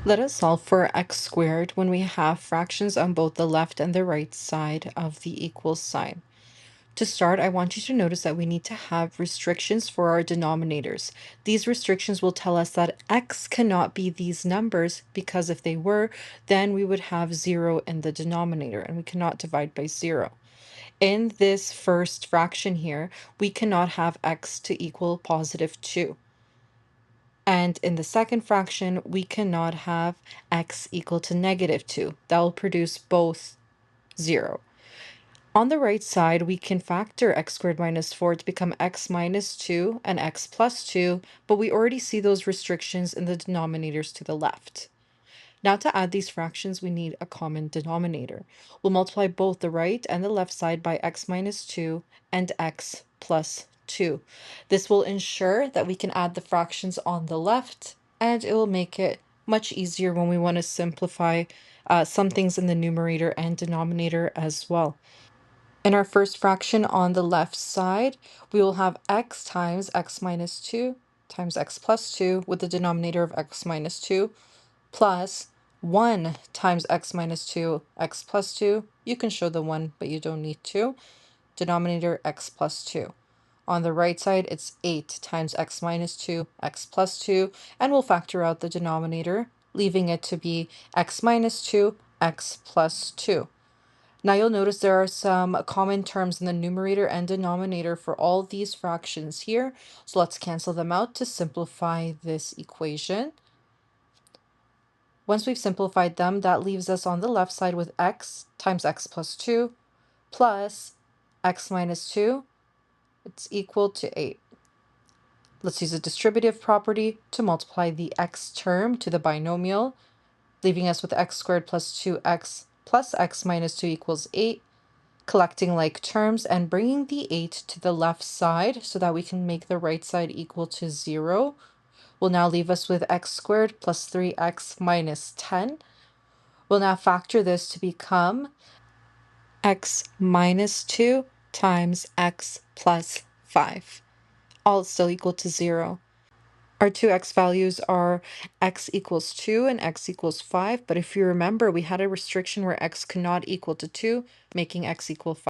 Let us solve for x squared when we have fractions on both the left and the right side of the equal sign. To start, I want you to notice that we need to have restrictions for our denominators. These restrictions will tell us that x cannot be these numbers because if they were, then we would have 0 in the denominator and we cannot divide by 0. In this first fraction here, we cannot have x to equal positive 2. And in the second fraction, we cannot have x equal to negative 2. That will produce both 0. On the right side, we can factor x squared minus 4 to become x minus 2 and x plus 2, but we already see those restrictions in the denominators to the left. Now to add these fractions, we need a common denominator. We'll multiply both the right and the left side by x minus 2 and x plus 2. This will ensure that we can add the fractions on the left, and it will make it much easier when we want to simplify some things in the numerator and denominator as well. In our first fraction on the left side, we will have x times x minus 2 times x plus 2 with the denominator of x minus 2 plus 1 times x minus 2, x plus 2. You can show the 1, but you don't need to. Denominator x plus 2. On the right side, it's 8 times x minus 2, x plus 2, and we'll factor out the denominator, leaving it to be x minus 2, x plus 2. Now you'll notice there are some common terms in the numerator and denominator for all these fractions here. So let's cancel them out to simplify this equation. Once we've simplified them, that leaves us on the left side with x times x plus 2 plus x minus 2. It's equal to 8. Let's use a distributive property to multiply the x term to the binomial, leaving us with x squared plus 2x plus x minus 2 equals 8. Collecting like terms and bringing the 8 to the left side so that we can make the right side equal to 0 will now leave us with x squared plus 3x minus 10. We'll now factor this to become x minus 2 times x plus 5, all still equal to 0. Our two x values are x equals 2 and x equals 5, but if you remember, we had a restriction where x cannot equal to 2, making x equal 5.